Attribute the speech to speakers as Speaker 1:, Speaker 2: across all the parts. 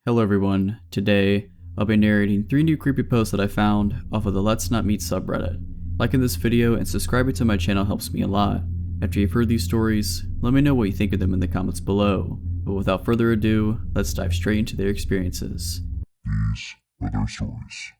Speaker 1: Hello everyone, today I'll be narrating 3 new creepyposts that I found off of the Let's Not Meet subreddit. Liking this video and subscribing to my channel helps me a lot. After you've heard these stories, let me know what you think of them in the comments below. But without further ado, let's dive straight into their experiences.
Speaker 2: These are their stories.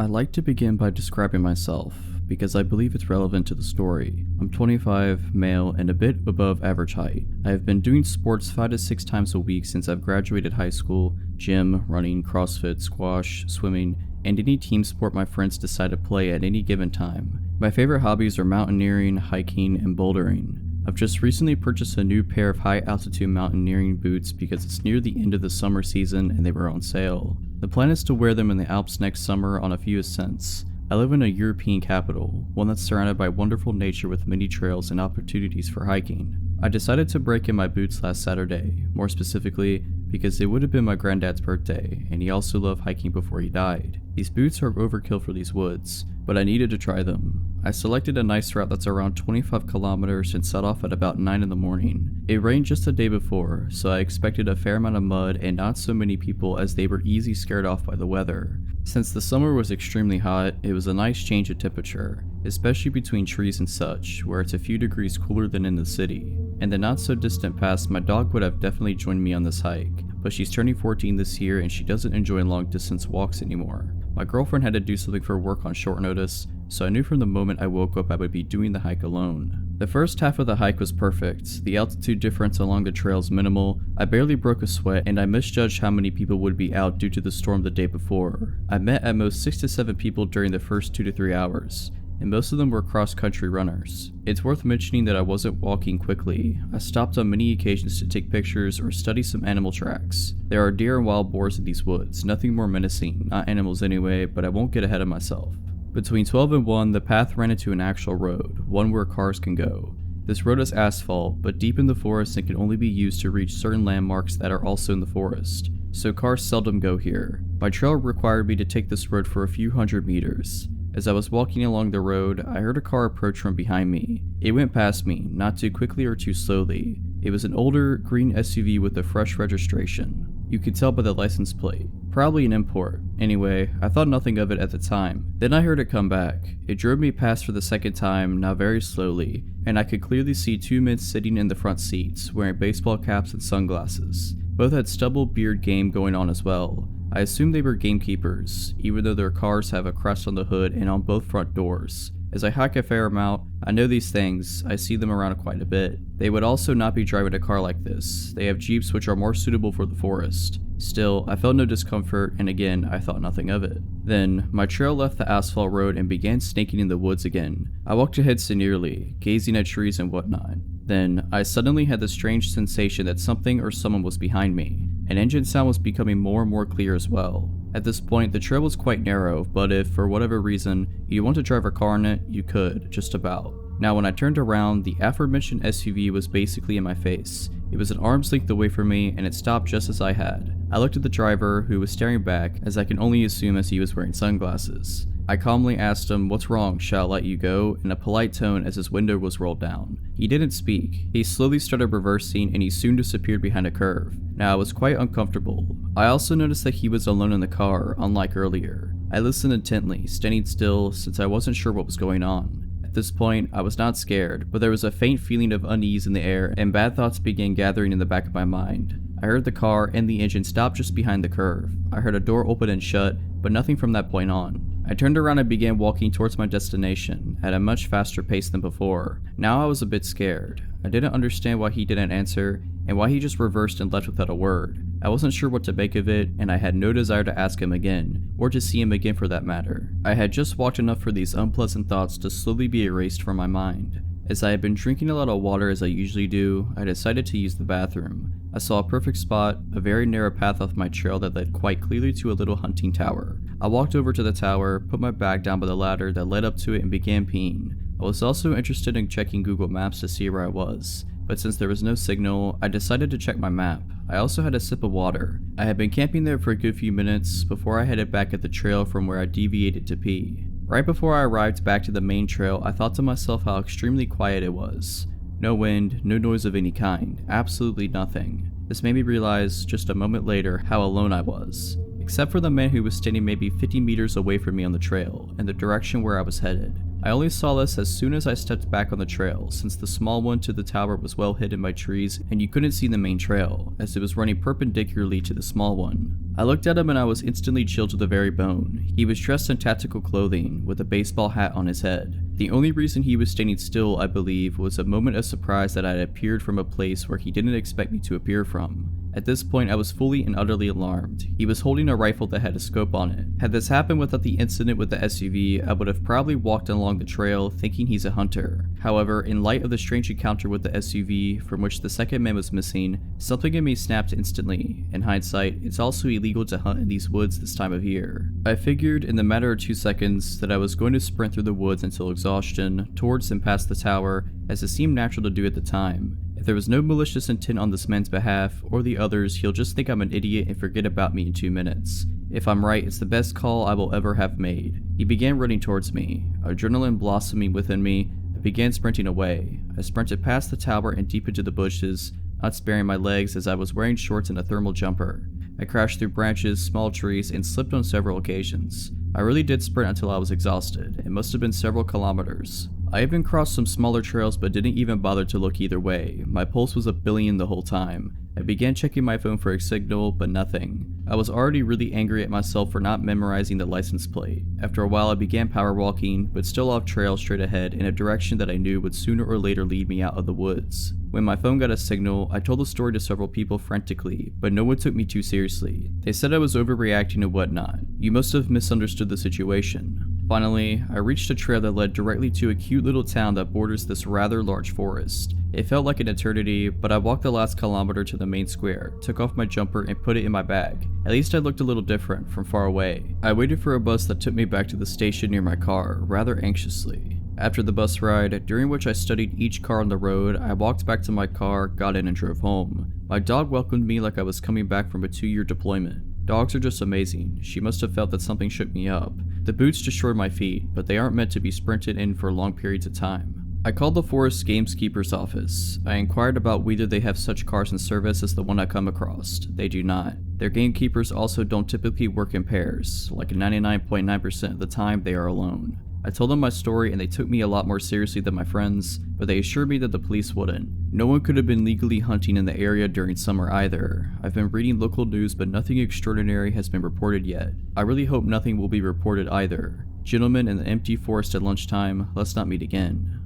Speaker 1: I'd like to begin by describing myself, because I believe it's relevant to the story. I'm 25, male, and a bit above average height. I have been doing sports 5 to 6 times a week since I've graduated high school: gym, running, CrossFit, squash, swimming, and any team sport my friends decide to play at any given time. My favorite hobbies are mountaineering, hiking, and bouldering. I've just recently purchased a new pair of high-altitude mountaineering boots because it's near the end of the summer season and they were on sale. The plan is to wear them in the Alps next summer on a few ascents. I live in a European capital, one that's surrounded by wonderful nature with many trails and opportunities for hiking. I decided to break in my boots last Saturday, more specifically because it would have been my granddad's birthday, and he also loved hiking before he died. These boots are overkill for these woods, but I needed to try them. I selected a nice route that's around 25 kilometers and set off at about 9 in the morning. It rained just the day before, so I expected a fair amount of mud and not so many people as they were easy scared off by the weather. Since the summer was extremely hot, it was a nice change of temperature, especially between trees and such, where it's a few degrees cooler than in the city. In the not so distant past, my dog would have definitely joined me on this hike, but she's turning 14 this year and she doesn't enjoy long distance walks anymore. My girlfriend had to do something for work on short notice, so I knew from the moment I woke up I would be doing the hike alone. The first half of the hike was perfect. The altitude difference along the trail is minimal, I barely broke a sweat, and I misjudged how many people would be out due to the storm the day before. I met at most 6 to 7 people during the first 2 to 3 hours, and most of them were cross-country runners. It's worth mentioning that I wasn't walking quickly. I stopped on many occasions to take pictures or study some animal tracks. There are deer and wild boars in these woods, nothing more menacing, not animals anyway, but I won't get ahead of myself. Between 12 and 1, the path ran into an actual road, one where cars can go. This road is asphalt, but deep in the forest and can only be used to reach certain landmarks that are also in the forest, so cars seldom go here. My trail required me to take this road for a few hundred meters. As I was walking along the road, I heard a car approach from behind me. It went past me, not too quickly or too slowly. It was an older, green SUV with a fresh registration. You could tell by the license plate. Probably an import. Anyway, I thought nothing of it at the time. Then I heard it come back. It drove me past for the second time, now very slowly, and I could clearly see 2 men sitting in the front seats, wearing baseball caps and sunglasses. Both had stubble beard game going on as well. I assumed they were gamekeepers, even though their cars have a crest on the hood and on both front doors. As I hike a fair amount, I know these things, I see them around quite a bit. They would also not be driving a car like this. They have Jeeps which are more suitable for the forest. Still, I felt no discomfort, and again, I thought nothing of it. Then, my trail left the asphalt road and began snaking in the woods again. I walked ahead serenely, gazing at trees and whatnot. Then, I suddenly had the strange sensation that something or someone was behind me. An engine sound was becoming more and more clear as well. At this point, the trail was quite narrow, but if, for whatever reason, you want to drive a car in it, you could, just about. Now when I turned around, the aforementioned SUV was basically in my face. It was an arm's length away from me, and it stopped just as I had. I looked at the driver, who was staring back, as I can only assume as he was wearing sunglasses. I calmly asked him, "What's wrong? Shall I let you go?" in a polite tone as his window was rolled down. He didn't speak. He slowly started reversing and he soon disappeared behind a curve. Now I was quite uncomfortable. I also noticed that he was alone in the car, unlike earlier. I listened intently, standing still since I wasn't sure what was going on. At this point, I was not scared, but there was a faint feeling of unease in the air and bad thoughts began gathering in the back of my mind. I heard the car and the engine stop just behind the curve. I heard a door open and shut, but nothing from that point on. I turned around and began walking towards my destination at a much faster pace than before. Now I was a bit scared. I didn't understand why he didn't answer and why he just reversed and left without a word. I wasn't sure what to make of it, and I had no desire to ask him again, or to see him again for that matter. I had just walked enough for these unpleasant thoughts to slowly be erased from my mind. As I had been drinking a lot of water as I usually do, I decided to use the bathroom. I saw a perfect spot, a very narrow path off my trail that led quite clearly to a little hunting tower. I walked over to the tower, put my bag down by the ladder that led up to it and began peeing. I was also interested in checking Google Maps to see where I was, but since there was no signal, I decided to check my map. I also had a sip of water. I had been camping there for a good few minutes before I headed back at the trail from where I deviated to pee. Right before I arrived back to the main trail, I thought to myself how extremely quiet it was. No wind, no noise of any kind, absolutely nothing. This made me realize just a moment later how alone I was. Except for the man who was standing maybe 50 meters away from me on the trail, in the direction where I was headed. I only saw this as soon as I stepped back on the trail, since the small one to the tower was well hidden by trees and you couldn't see the main trail, as it was running perpendicularly to the small one. I looked at him and I was instantly chilled to the very bone. He was dressed in tactical clothing, with a baseball hat on his head. The only reason he was standing still, I believe, was a moment of surprise that I had appeared from a place where he didn't expect me to appear from. At this point, I was fully and utterly alarmed. He was holding a rifle that had a scope on it. Had this happened without the incident with the SUV, I would have probably walked along the trail thinking he's a hunter. However, in light of the strange encounter with the SUV, from which the second man was missing, something in me snapped instantly. In hindsight, it's also illegal to hunt in these woods this time of year. I figured in the matter of 2 seconds that I was going to sprint through the woods until exhaustion, towards and past the tower, as it seemed natural to do at the time. If there was no malicious intent on this man's behalf, or the others, he'll just think I'm an idiot and forget about me in 2 minutes. If I'm right, it's the best call I will ever have made. He began running towards me. Adrenaline blossoming within me, I began sprinting away. I sprinted past the tower and deep into the bushes, not sparing my legs as I was wearing shorts and a thermal jumper. I crashed through branches, small trees, and slipped on several occasions. I really did sprint until I was exhausted. It must have been several kilometers. I even crossed some smaller trails but didn't even bother to look either way. My pulse was a billion the whole time. I began checking my phone for a signal, but nothing. I was already really angry at myself for not memorizing the license plate. After a while I began power walking, but still off trail straight ahead in a direction that I knew would sooner or later lead me out of the woods. When my phone got a signal, I told the story to several people frantically, but no one took me too seriously. They said I was overreacting and whatnot. You must have misunderstood the situation. Finally, I reached a trail that led directly to a cute little town that borders this rather large forest. It felt like an eternity, but I walked the last kilometer to the main square, took off my jumper and put it in my bag. At least I looked a little different from far away. I waited for a bus that took me back to the station near my car, rather anxiously. After the bus ride, during which I studied each car on the road, I walked back to my car, got in and drove home. My dog welcomed me like I was coming back from a 2-year deployment. Dogs are just amazing. She must have felt that something shook me up. The boots destroyed my feet, but they aren't meant to be sprinted in for long periods of time. I called the forest gamekeepers office. I inquired about whether they have such cars in service as the one I come across. They do not. Their gamekeepers also don't typically work in pairs. Like 99.9% of the time, they are alone. I told them my story and they took me a lot more seriously than my friends, but they assured me that the police wouldn't. No one could have been legally hunting in the area during summer either. I've been reading local news but nothing extraordinary has been reported yet. I really hope nothing will be reported either. Gentlemen in the empty forest at lunchtime, let's not meet again.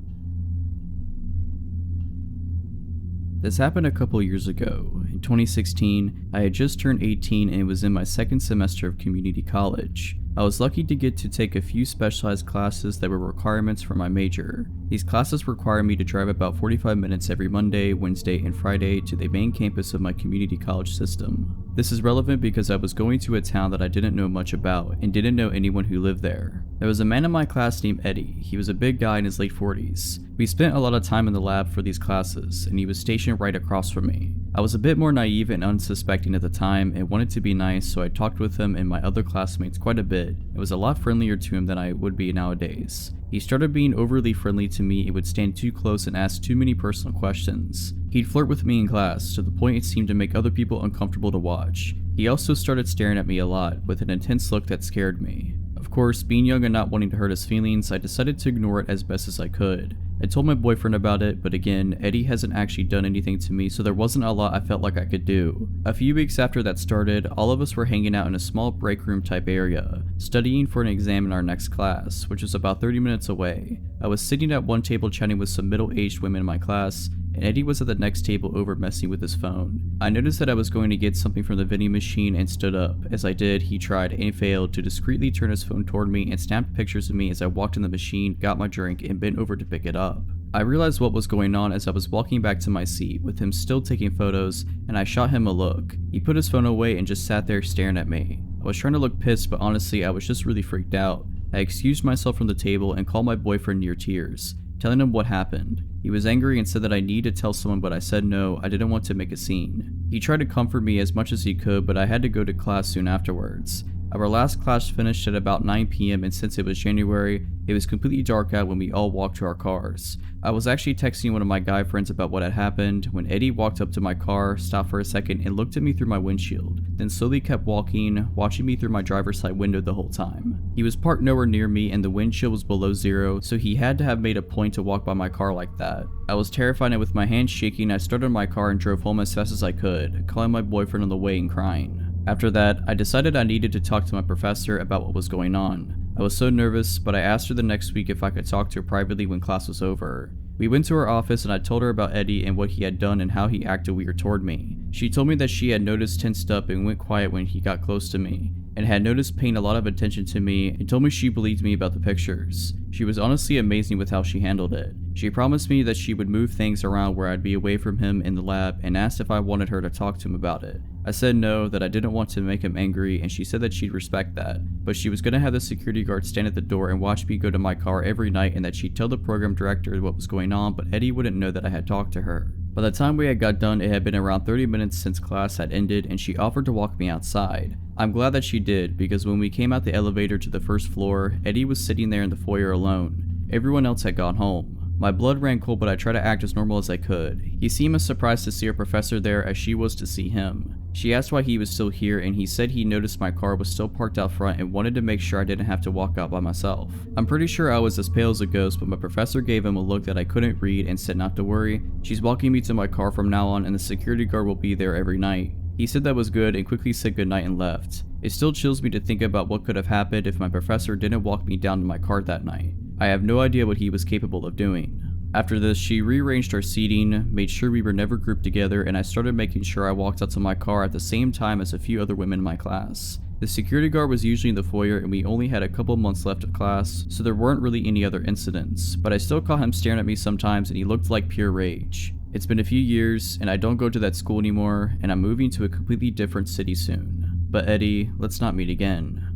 Speaker 1: This happened a couple years ago. In 2016, I had just turned 18 and was in my second semester of community college. I was lucky to get to take a few specialized classes that were requirements for my major. These classes require me to drive about 45 minutes every Monday, Wednesday, and Friday to the main campus of my community college system. This is relevant because I was going to a town that I didn't know much about and didn't know anyone who lived there. There was a man in my class named Eddie. He was a big guy in his late 40s. We spent a lot of time in the lab for these classes, and he was stationed right across from me. I was a bit more naive and unsuspecting at the time and wanted to be nice, so I talked with him and my other classmates quite a bit. It was a lot friendlier to him than I would be nowadays. He started being overly friendly to me and would stand too close and ask too many personal questions. He'd flirt with me in class, to the point it seemed to make other people uncomfortable to watch. He also started staring at me a lot, with an intense look that scared me. Of course, being young and not wanting to hurt his feelings, I decided to ignore it as best as I could. I told my boyfriend about it, but again, Eddie hasn't actually done anything to me, so there wasn't a lot I felt like I could do. A few weeks after that started, all of us were hanging out in a small break room type area, studying for an exam in our next class, which was about 30 minutes away. I was sitting at one table chatting with some middle-aged women in my class, and Eddie was at the next table over messing with his phone. I noticed that I was going to get something from the vending machine and stood up. As I did, he tried and failed to discreetly turn his phone toward me and snapped pictures of me as I walked in the machine, got my drink, and bent over to pick it up. I realized what was going on as I was walking back to my seat, with him still taking photos, and I shot him a look. He put his phone away and just sat there staring at me. I was trying to look pissed, but honestly I was just really freaked out. I excused myself from the table and called my boyfriend near tears, telling him what happened. He was angry and said that I needed to tell someone, but I said no, I didn't want to make a scene. He tried to comfort me as much as he could, but I had to go to class soon afterwards. Our last class finished at about 9 p.m. and since it was January, it was completely dark out when we all walked to our cars. I was actually texting one of my guy friends about what had happened when Eddie walked up to my car, stopped for a second, and looked at me through my windshield, then slowly kept walking, watching me through my driver's side window the whole time. He was parked nowhere near me and the wind chill was below zero, so he had to have made a point to walk by my car like that. I was terrified and with my hands shaking, I started my car and drove home as fast as I could, calling my boyfriend on the way and crying. After that, I decided I needed to talk to my professor about what was going on. I was so nervous, but I asked her the next week if I could talk to her privately when class was over. We went to her office and I told her about Eddie and what he had done and how he acted weird toward me. She told me that she had noticed tensed up and went quiet when he got close to me, and had noticed paying a lot of attention to me, and told me she believed me about the pictures. She was honestly amazing with how she handled it. She promised me that she would move things around where I'd be away from him in the lab and asked if I wanted her to talk to him about it. I said no, that I didn't want to make him angry, and she said that she'd respect that, but she was going to have the security guard stand at the door and watch me go to my car every night and that she'd tell the program director what was going on, but Eddie wouldn't know that I had talked to her. By the time we had got done, it had been around 30 minutes since class had ended and she offered to walk me outside. I'm glad that she did, because when we came out the elevator to the first floor, Eddie was sitting there in the foyer alone. Everyone else had gone home. My blood ran cold, but I tried to act as normal as I could. He seemed as surprised to see her professor there as she was to see him. She asked why he was still here, and he said he noticed my car was still parked out front and wanted to make sure I didn't have to walk out by myself. I'm pretty sure I was as pale as a ghost, but my professor gave him a look that I couldn't read and said not to worry. She's walking me to my car from now on and the security guard will be there every night. He said that was good and quickly said goodnight and left. It still chills me to think about what could have happened if my professor didn't walk me down to my car that night. I have no idea what he was capable of doing. After this, she rearranged our seating, made sure we were never grouped together, and I started making sure I walked out to my car at the same time as a few other women in my class. The security guard was usually in the foyer and we only had a couple months left of class, so there weren't really any other incidents, but I still caught him staring at me sometimes and he looked like pure rage. It's been a few years and I don't go to that school anymore, and I'm moving to a completely different city soon. But Eddie, let's not meet again.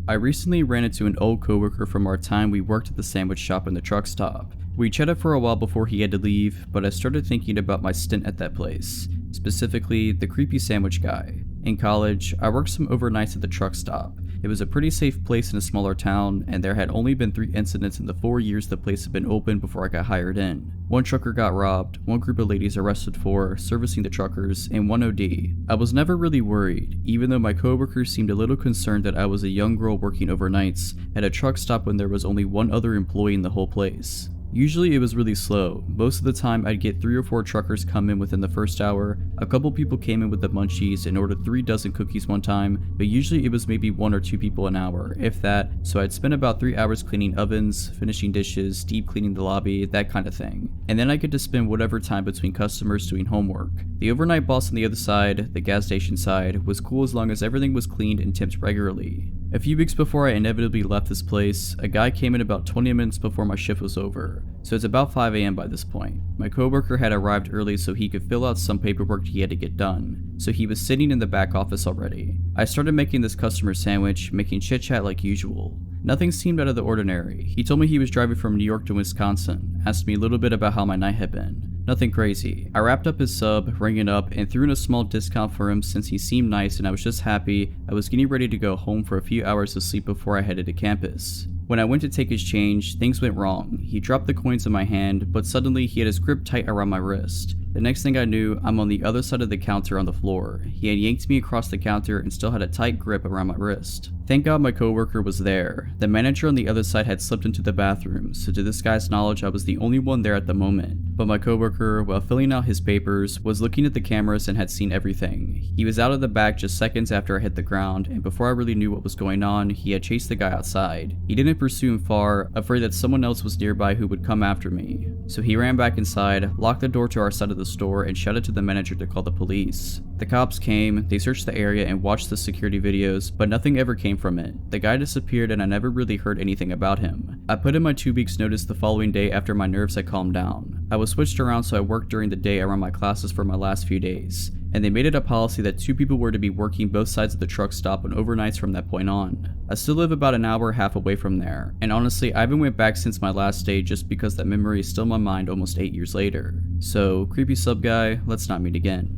Speaker 1: I recently ran into an old coworker from our time we worked at the sandwich shop in the truck stop. We chatted for a while before he had to leave, but I started thinking about my stint at that place, specifically the creepy sandwich guy. In college, I worked some overnights at the truck stop. It was a pretty safe place in a smaller town, and there had only been 3 incidents in the 4 years the place had been open before I got hired in. 1 trucker got robbed, 1 group of ladies arrested for servicing the truckers, and 1 OD. I was never really worried, even though my coworkers seemed a little concerned that I was a young girl working overnights at a truck stop when there was only 1 other employee in the whole place. Usually it was really slow. Most of the time I'd get 3 or 4 truckers come in within the first hour. A couple people came in with the munchies and ordered 3 dozen cookies one time, but usually it was maybe 1 or 2 people an hour, if that, so I'd spend about 3 hours cleaning ovens, finishing dishes, deep cleaning the lobby, that kind of thing. And then I get to spend whatever time between customers doing homework. The overnight boss on the other side, the gas station side, was cool as long as everything was cleaned and tipped regularly. A few weeks before I inevitably left this place, a guy came in about 20 minutes before my shift was over, so it's about 5 AM by this point. My coworker had arrived early so he could fill out some paperwork he had to get done, so he was sitting in the back office already. I started making this customer sandwich, making chit chat like usual. Nothing seemed out of the ordinary. He told me he was driving from New York to Wisconsin, asked me a little bit about how my night had been. Nothing crazy. I wrapped up his sub, rang it up, and threw in a small discount for him since he seemed nice and I was just happy. I was getting ready to go home for a few hours of sleep before I headed to campus. When I went to take his change, things went wrong. He dropped the coins in my hand, but suddenly he had his grip tight around my wrist. The next thing I knew, I'm on the other side of the counter on the floor. He had yanked me across the counter and still had a tight grip around my wrist. Thank God my coworker was there. The manager on the other side had slipped into the bathroom, so to this guy's knowledge I was the only one there at the moment. But my coworker, while filling out his papers, was looking at the cameras and had seen everything. He was out of the back just seconds after I hit the ground, and before I really knew what was going on, he had chased the guy outside. He didn't pursue him far, afraid that someone else was nearby who would come after me. So he ran back inside, locked the door to our side of the store, and shouted to the manager to call the police. The cops came, they searched the area and watched the security videos, but nothing ever came from it. The guy disappeared and I never really heard anything about him. I put in my 2 weeks notice the following day after my nerves had calmed down. I was switched around so I worked during the day around my classes for my last few days, and they made it a policy that 2 people were to be working both sides of the truck stop on overnights from that point on. I still live about an hour and a half away from there, and honestly I haven't went back since my last day just because that memory is still in my mind almost 8 years later. So creepy sub guy, let's not meet again.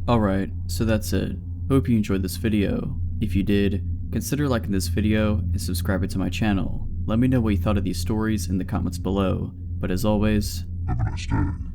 Speaker 1: Alright, so that's it. Hope you enjoyed this video. If you did, consider liking this video and subscribing to my channel. Let me know what you thought of these stories in the comments below. But as always,
Speaker 2: Have a nice day.